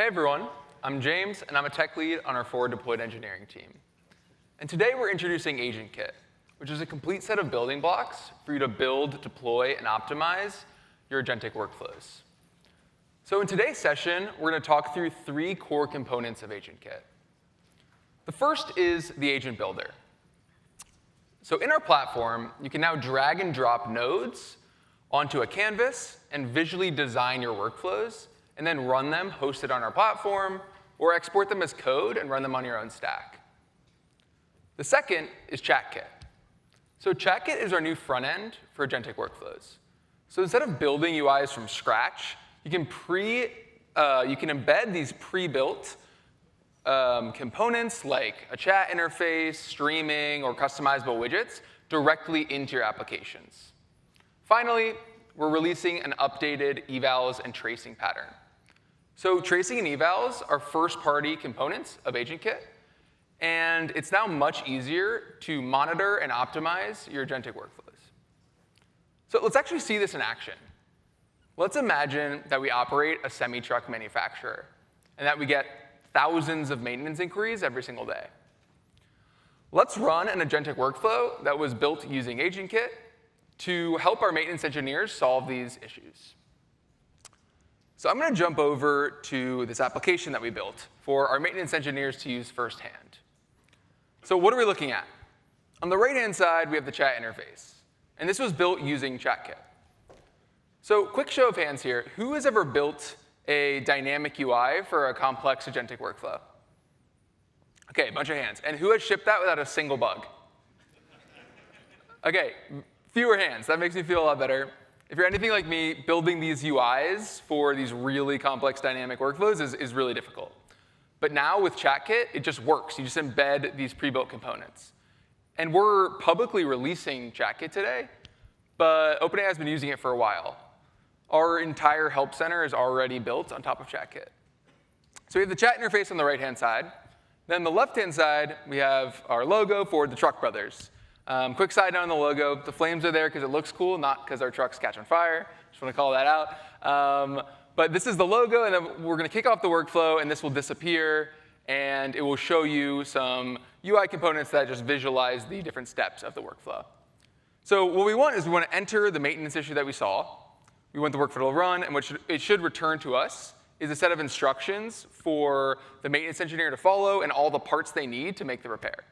Hey everyone, I'm James, and I'm a tech lead on our forward deployed engineering team. And today we're introducing Agentic, which is a complete set of building blocks for you to build, deploy, and optimize your agentic workflows. So in today's session, we're going to talk through three core components of Agentic. The first is the agent builder. So in our platform, you can now drag and drop nodes onto a canvas and visually design your workflows, and then run them hosted on our platform, or export them as code and run them on your own stack. The second is ChatKit. So ChatKit is our new front end for agentic workflows. So instead of building UIs from scratch, you can embed these pre-built components like a chat interface, streaming, or customizable widgets directly into your applications. Finally, we're releasing an updated evals and tracing pattern. So tracing and evals are first-party components of Agentic, and it's now much easier to monitor and optimize your agentic workflows. So let's actually see this in action. Let's imagine that we operate a semi-truck manufacturer, and that we get thousands of maintenance inquiries every single day. Let's run an agentic workflow that was built using Agentic to help our maintenance engineers solve these issues. So I'm going to jump over to this application that we built for our maintenance engineers to use firsthand. So what are we looking at? On the right-hand side, we have the chat interface. And this was built using ChatKit. So quick show of hands here. Who has ever built a dynamic UI for a complex agentic workflow? OK, a bunch of hands. And who has shipped that without a single bug? OK, fewer hands. That makes me feel a lot better. If you're anything like me, building these UIs for these really complex dynamic workflows is really difficult. But now with ChatKit, it just works. You just embed these pre-built components. And we're publicly releasing ChatKit today, but OpenAI has been using it for a while. Our entire help center is already built on top of ChatKit. So we have the chat interface on the right-hand side. Then on the left-hand side, we have our logo for the Truck Brothers. Quick side note on the logo. The flames are there because it looks cool, not because our trucks catch on fire. Just want to call that out. But this is the logo, and then we're going to kick off the workflow, and this will disappear, and it will show you some UI components that just visualize the different steps of the workflow. So what we want is we want to enter the maintenance issue that we saw. We want the workflow to run, and what it should return to us is a set of instructions for the maintenance engineer to follow and all the parts they need to make the repair.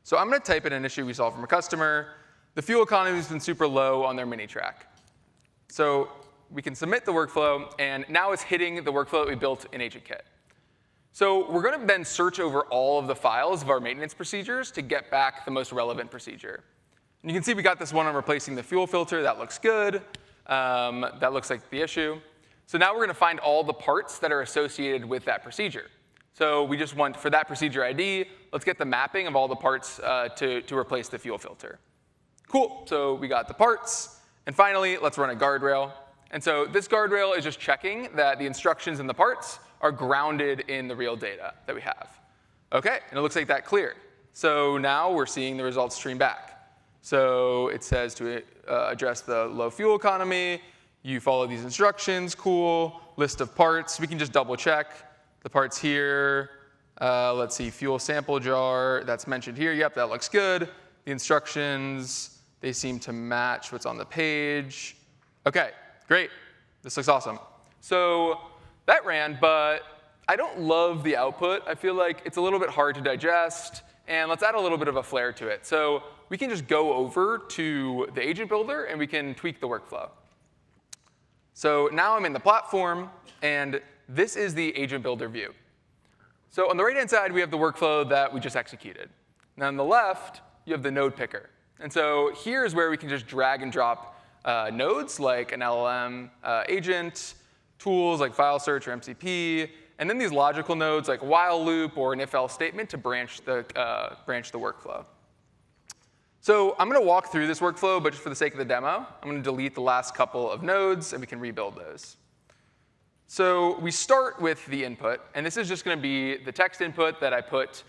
So I'm going to type in an issue we saw from a customer. The fuel economy has been super low on their mini track. So we can submit the workflow, and now it's hitting the workflow that we built in Agentic. So we're going to then search over all of the files of our maintenance procedures to get back the most relevant procedure. And you can see we got this one on replacing the fuel filter. That looks good. That looks like the issue. So now we're going to find all the parts that are associated with that procedure. So we just want, for that procedure ID, let's get the mapping of all the parts to replace the fuel filter. Cool. So we got the parts. And finally, let's run a guardrail. And so this guardrail is just checking that the instructions in the parts are grounded in the real data that we have. OK, and it looks like that cleared. So now we're seeing the results stream back. So it says to address the low fuel economy. You follow these instructions. Cool. List of parts. We can just double check. The parts here, let's see, fuel sample jar, that's mentioned here. Yep, that looks good. The instructions, they seem to match what's on the page. OK, great. This looks awesome. So that ran, but I don't love the output. I feel like it's a little bit hard to digest. And let's add a little bit of a flair to it. So we can just go over to the agent builder, and we can tweak the workflow. So now I'm in the platform, and this is the agent builder view. So on the right-hand side, we have the workflow that we just executed. And on the left, you have the node picker. And so here's where we can just drag and drop nodes like an LLM agent, tools like file search or MCP, and then these logical nodes like while loop or an if-else statement to branch the workflow. So I'm going to walk through this workflow, but just for the sake of the demo, I'm going to delete the last couple of nodes, and we can rebuild those. So we start with the input, and this is just going to be the text input that I put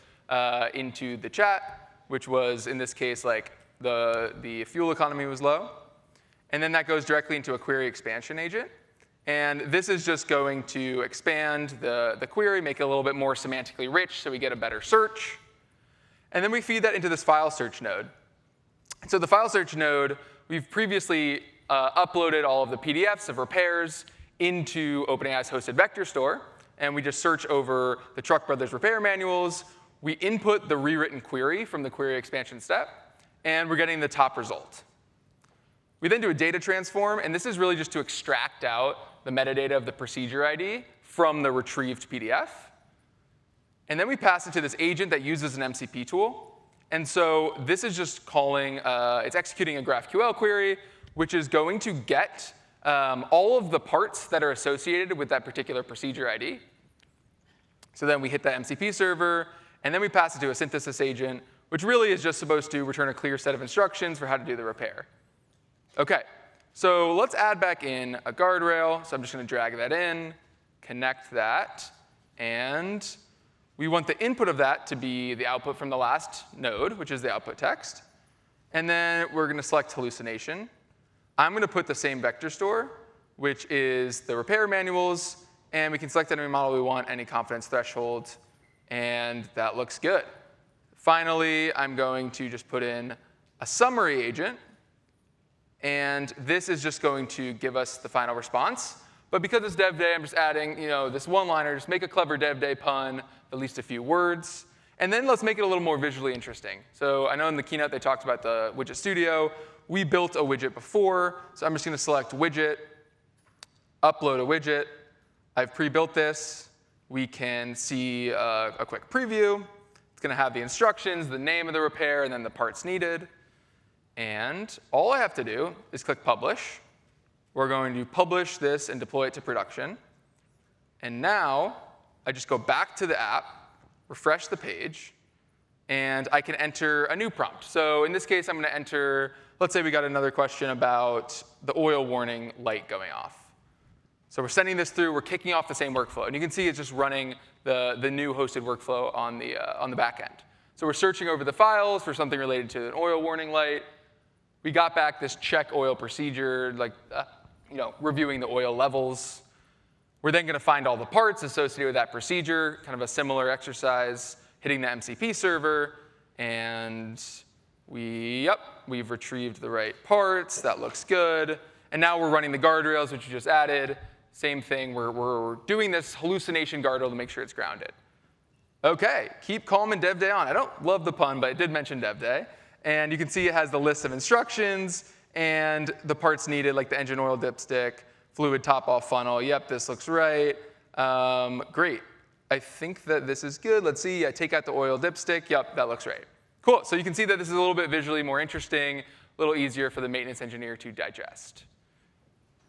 into the chat, which was, in this case, like the fuel economy was low. And then that goes directly into a query expansion agent. And this is just going to expand the query, make it a little bit more semantically rich so we get a better search. And then we feed that into this file search node. So the file search node, we've previously uploaded all of the PDFs of repairs into OpenAI's hosted vector store. And we just search over the Truck Brothers repair manuals. We input the rewritten query from the query expansion step. And we're getting the top result. We then do a data transform. And this is really just to extract out the metadata of the procedure ID from the retrieved PDF. And then we pass it to this agent that uses an MCP tool. And so this is just calling, it's executing a GraphQL query, which is going to get all of the parts that are associated with that particular procedure ID. So then we hit that MCP server, and then we pass it to a synthesis agent, which really is just supposed to return a clear set of instructions for how to do the repair. OK, so let's add back in a guardrail. So I'm just going to drag that in, connect that, and we want the input of that to be the output from the last node, which is the output text. And then we're going to select hallucination. I'm going to put the same vector store, which is the repair manuals. And we can select any model we want, any confidence threshold. And that looks good. Finally, I'm going to just put in a summary agent. And this is just going to give us the final response. But because it's dev day, I'm just adding this one-liner. Just make a clever dev day pun, at least a few words. And then let's make it a little more visually interesting. So I know in the keynote they talked about the widget studio. We built a widget before. So I'm just going to select widget, upload a widget. I've pre-built this. We can see a quick preview. It's going to have the instructions, the name of the repair, and then the parts needed. And all I have to do is click publish. We're going to publish this and deploy it to production. And now I just go back to the app, refresh the page, and I can enter a new prompt. So in this case, I'm going to enter, let's say we got another question about the oil warning light going off. So we're sending this through. We're kicking off the same workflow. And you can see it's just running the new hosted workflow on the back end. So we're searching over the files for something related to an oil warning light. We got back this check oil procedure, like reviewing the oil levels. We're then going to find all the parts associated with that procedure, kind of a similar exercise, hitting the MCP server. And we've retrieved the right parts. That looks good. And now we're running the guardrails, which we just added. Same thing. We're doing this hallucination guardrail to make sure it's grounded. OK, keep calm and dev day on. I don't love the pun, but it did mention dev day. And you can see it has the list of instructions and the parts needed, like the engine oil dipstick, fluid top-off funnel. Yep, this looks right. Great. I think that this is good. Let's see. I take out the oil dipstick. Yep, that looks right. Cool. So you can see that this is a little bit visually more interesting, a little easier for the maintenance engineer to digest.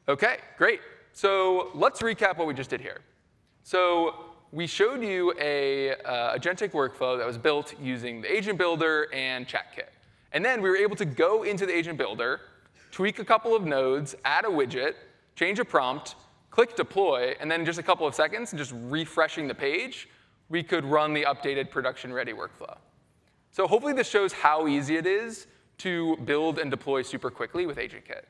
OK, great. So let's recap what we just did here. So we showed you a agentic workflow that was built using the agent builder and ChatKit. And then we were able to go into the agent builder, tweak a couple of nodes, add a widget, change a prompt, click deploy, and then in just a couple of seconds, just refreshing the page, we could run the updated production-ready workflow. So hopefully this shows how easy it is to build and deploy super quickly with Agentkit.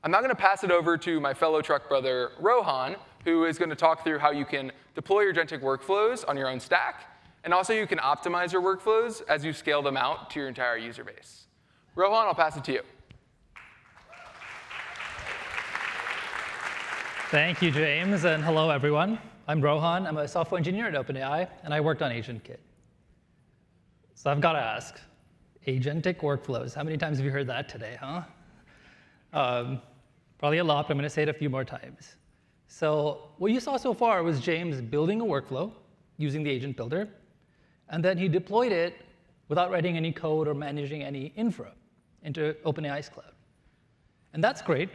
I'm now going to pass it over to my fellow truck brother, Rohan, who is going to talk through how you can deploy your agentic workflows on your own stack. And also, you can optimize your workflows as you scale them out to your entire user base. Rohan, I'll pass it to you. Thank you, James, and hello, everyone. I'm Rohan. I'm a software engineer at OpenAI, and I worked on Agentkit. So I've got to ask, agentic workflows, how many times have you heard that today, huh? Probably a lot, but I'm going to say it a few more times. So what you saw so far was James building a workflow using the agent builder, and then he deployed it without writing any code or managing any infra into OpenAI's cloud. And that's great.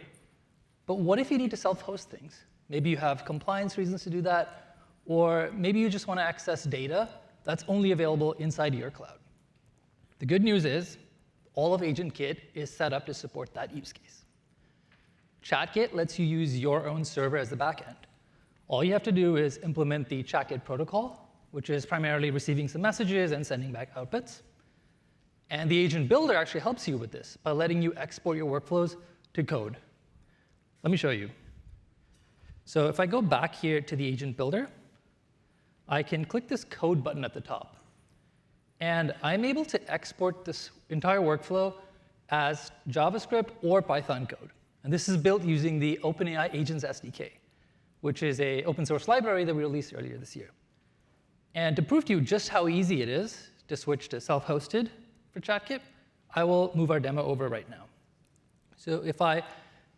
But what if you need to self-host things? Maybe you have compliance reasons to do that, or maybe you just want to access data that's only available inside your cloud. The good news is all of Agentkit is set up to support that use case. ChatKit lets you use your own server as the backend. All you have to do is implement the ChatKit protocol, which is primarily receiving some messages and sending back outputs. And the agent builder actually helps you with this by letting you export your workflows to code. Let me show you. So if I go back here to the agent builder, I can click this code button at the top. And I'm able to export this entire workflow as JavaScript or Python code. And this is built using the OpenAI Agents SDK, which is an open source library that we released earlier this year. And to prove to you just how easy it is to switch to self-hosted for ChatKit, I will move our demo over right now. So if I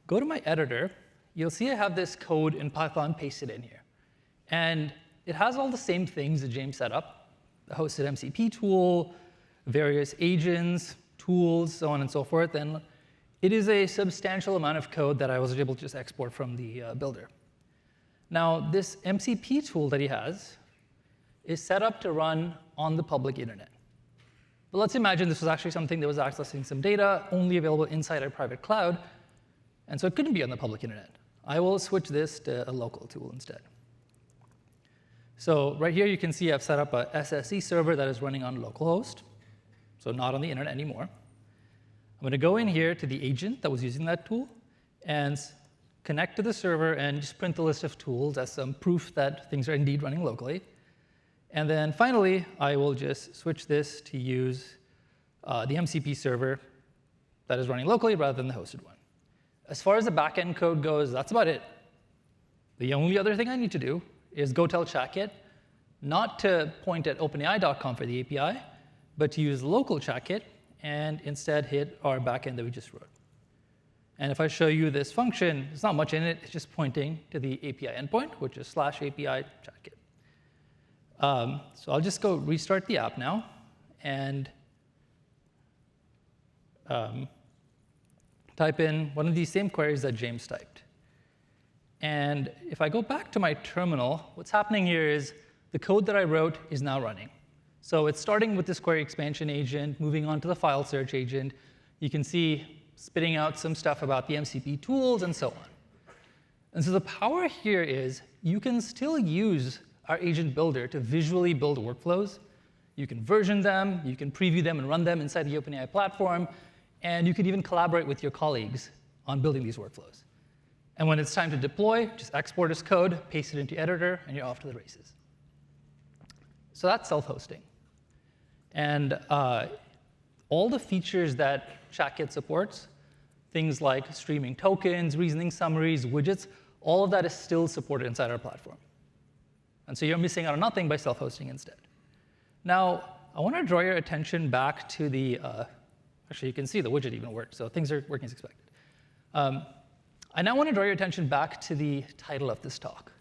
go to my editor, you'll see I have this code in Python pasted in here. And it has all the same things that James set up, the hosted MCP tool, various agents, tools, so on and so forth. And it is a substantial amount of code that I was able to just export from the builder. Now, this MCP tool that he has is set up to run on the public internet. But let's imagine this was actually something that was accessing some data only available inside our private cloud, and so it couldn't be on the public internet. I will switch this to a local tool instead. So right here, you can see I've set up a SSE server that is running on localhost, so not on the internet anymore. I'm going to go in here to the agent that was using that tool and connect to the server and just print the list of tools as some proof that things are indeed running locally. And then finally, I will just switch this to use the MCP server that is running locally rather than the hosted one. As far as the backend code goes, that's about it. The only other thing I need to do is go tell ChatKit not to point at openai.com for the API, but to use local ChatKit and instead hit our backend that we just wrote. And if I show you this function, there's not much in it. It's just pointing to the API endpoint, which is /API ChatKit. So I'll just go restart the app now and type in one of these same queries that James typed. And if I go back to my terminal, what's happening here is the code that I wrote is now running. So it's starting with this query expansion agent, moving on to the file search agent. You can see spitting out some stuff about the MCP tools and so on. And so the power here is you can still use our agent builder to visually build workflows. You can version them, you can preview them and run them inside the OpenAI platform, and you can even collaborate with your colleagues on building these workflows. And when it's time to deploy, just export as code, paste it into your editor, and you're off to the races. So that's self-hosting. And all the features that ChatKit supports, things like streaming tokens, reasoning summaries, widgets, all of that is still supported inside our platform. And so you're missing out on nothing by self-hosting instead. Now, I want to draw your attention back to the, actually, you can see the widget even works, so things are working as expected. I now want to draw your attention back to the title of this talk,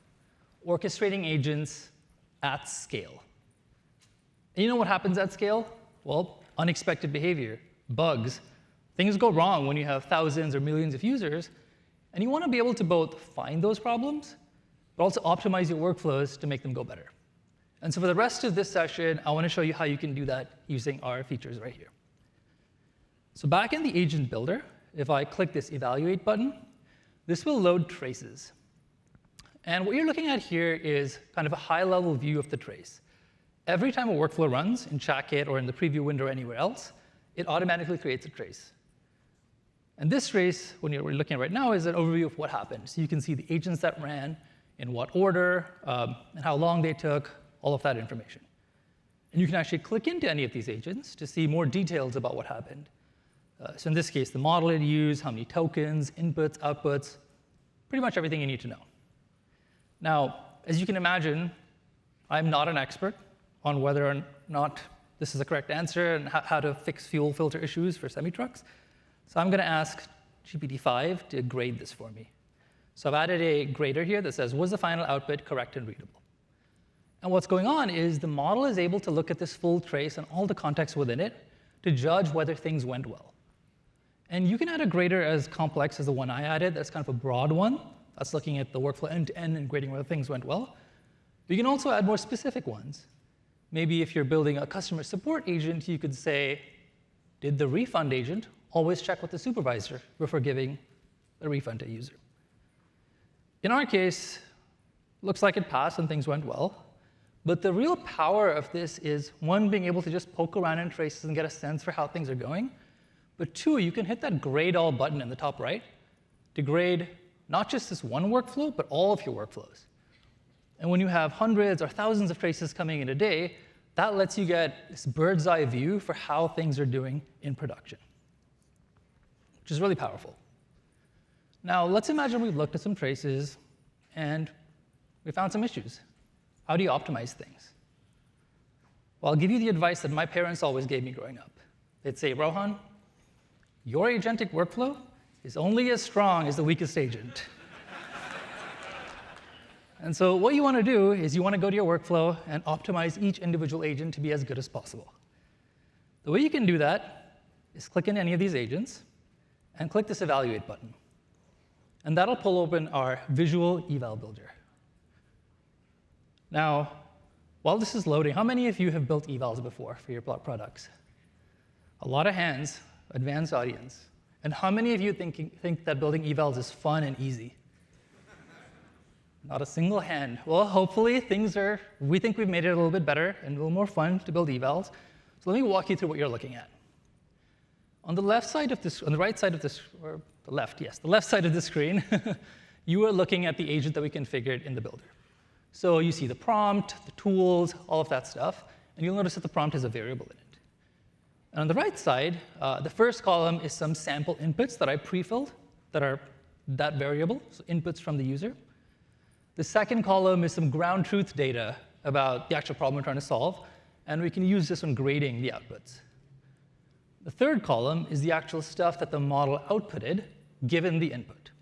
Orchestrating Agents at Scale. And you know what happens at scale? Well, unexpected behavior, bugs. Things go wrong when you have thousands or millions of users, and you want to be able to both find those problems, but also optimize your workflows to make them go better. And so for the rest of this session, I want to show you how you can do that using our features right here. So back in the agent builder, if I click this evaluate button, this will load traces. And what you're looking at here is kind of a high-level view of the trace. Every time a workflow runs in ChatKit or in the preview window or anywhere else, it automatically creates a trace. And this trace, when you're looking at right now, is an overview of what happened. So you can see the agents that ran, in what order, and how long they took, all of that information. And you can actually click into any of these agents to see more details about what happened. So in this case, the model it used, how many tokens, inputs, outputs, pretty much everything you need to know. Now, as you can imagine, I'm not an expert on whether or not this is the correct answer and how to fix fuel filter issues for semi-trucks. So I'm going to ask GPT-5 to grade this for me. So I've added a grader here that says, was the final output correct and readable? And what's going on is the model is able to look at this full trace and all the context within it to judge whether things went well. And you can add a grader as complex as the one I added. That's kind of a broad one. That's looking at the workflow end-to-end and grading whether things went well. But you can also add more specific ones. Maybe if you're building a customer support agent, you could say, did the refund agent always check with the supervisor before giving a refund to a user? In our case, looks like it passed and things went well. But the real power of this is, one, being able to just poke around in traces and get a sense for how things are going. But two, you can hit that grade all button in the top right to grade not just this one workflow, but all of your workflows. And when you have hundreds or thousands of traces coming in a day, that lets you get this bird's eye view for how things are doing in production, which is really powerful. Now, let's imagine we've looked at some traces and we found some issues. How do you optimize things? Well, I'll give you the advice that my parents always gave me growing up. They'd say, Rohan, your agentic workflow is only as strong as the weakest agent. And so what you want to do is you want to go to your workflow and optimize each individual agent to be as good as possible. The way you can do that is click in any of these agents and click this Evaluate button. And that'll pull open our visual eval builder. Now, while this is loading, how many of you have built evals before for your products? A lot of hands, advanced audience. And how many of you think that building evals is fun and easy? Not a single hand. Well, hopefully we think we've made it a little bit better and a little more fun to build evals. So let me walk you through what you're looking at. On the left side of this, on the right side of this, or the left, yes, the left side of the screen, you are looking at the agent that we configured in the builder. So you see the prompt, the tools, all of that stuff, and you'll notice that the prompt has a variable in it. And on the right side, the first column is some sample inputs that I pre-filled that are that variable, so inputs from the user. The second column is some ground truth data about the actual problem we're trying to solve, and we can use this when grading the outputs. The third column is the actual stuff that the model outputted given the input.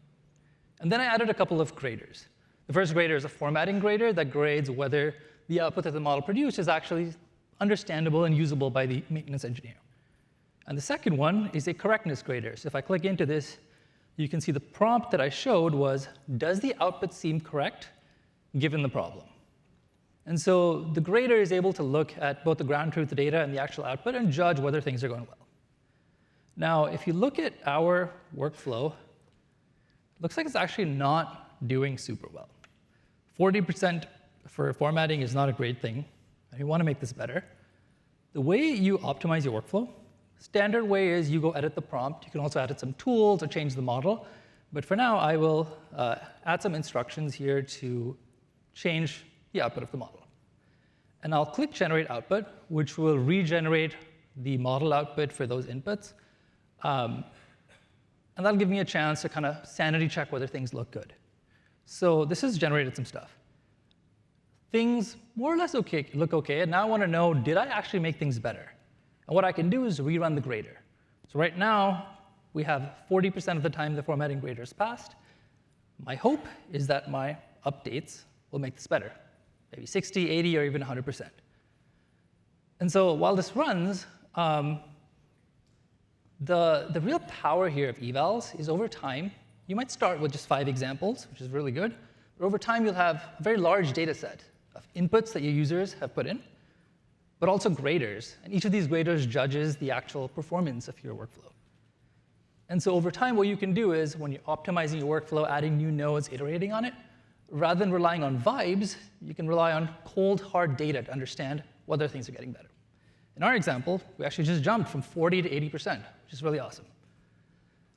And then I added a couple of graders. The first grader is a formatting grader that grades whether the output that the model produced is actually understandable and usable by the maintenance engineer. And the second one is a correctness grader. So if I click into this, you can see the prompt that I showed was, does the output seem correct given the problem? And so the grader is able to look at both the ground truth data and the actual output and judge whether things are going well. Now, if you look at our workflow, it looks like it's actually not doing super well. 40% for formatting is not a great thing, and we want to make this better. The way you optimize your workflow, standard way is you go edit the prompt. You can also add some tools or change the model. But for now, I will add some instructions here to change the output of the model. And I'll click Generate Output, which will regenerate the model output for those inputs. And that'll give me a chance to kind of sanity check whether things look good. So this has generated some stuff. Things more or less look OK. And now I want to know, did I actually make things better? And what I can do is rerun the grader. So right now, we have 40% of the time the formatting grader is passed. My hope is that my updates will make this better, maybe 60, 80, or even 100%. And so while this runs, the real power here of evals is over time, you might start with just 5 examples, which is really good. But over time, you'll have a very large data set of inputs that your users have put in, but also graders. And each of these graders judges the actual performance of your workflow. And so over time, what you can do is when you're optimizing your workflow, adding new nodes, iterating on it, rather than relying on vibes, you can rely on cold, hard data to understand whether things are getting better. In our example, we actually just jumped from 40 to 80%, which is really awesome.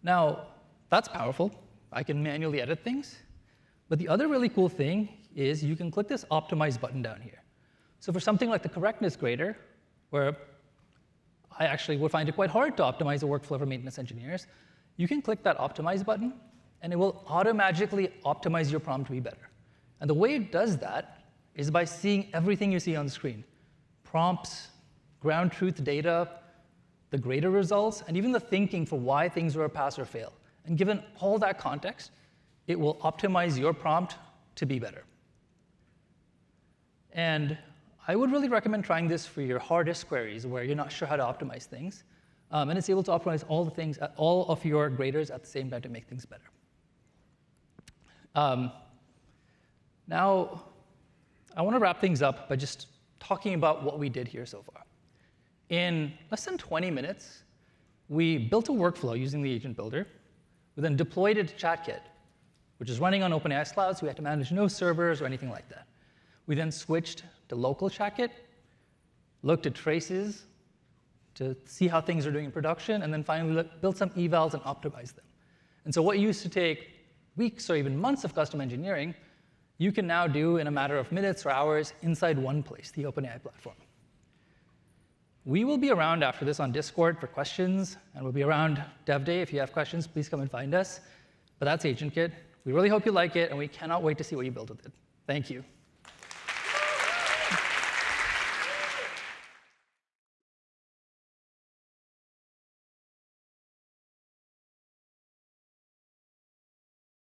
Now, that's powerful. I can manually edit things. But the other really cool thing is you can click this Optimize button down here. So for something like the correctness grader, where I actually would find it quite hard to optimize a workflow for maintenance engineers, you can click that Optimize button, and it will automatically optimize your prompt to be better. And the way it does that is by seeing everything you see on the screen: prompts, ground truth data, the grader results, and even the thinking for why things were a pass or fail. And given all that context, it will optimize your prompt to be better. And I would really recommend trying this for your hardest queries where you're not sure how to optimize things. And it's able to optimize all of your graders at the same time to make things better. Now, I want to wrap things up by just talking about what we did here so far. In less than 20 minutes, we built a workflow using the agent builder. We then deployed it to ChatKit, which is running on OpenAI's cloud, so we had to manage no servers or anything like that. We then switched to local ChatKit, looked at traces to see how things are doing in production, and then finally built some evals and optimized them. And so what used to take weeks or even months of custom engineering, you can now do in a matter of minutes or hours inside one place, the OpenAI platform. We will be around after this on Discord for questions, and we'll be around Dev Day. If you have questions, please come and find us. But that's AgentKit. We really hope you like it, and we cannot wait to see what you build with it. Thank you.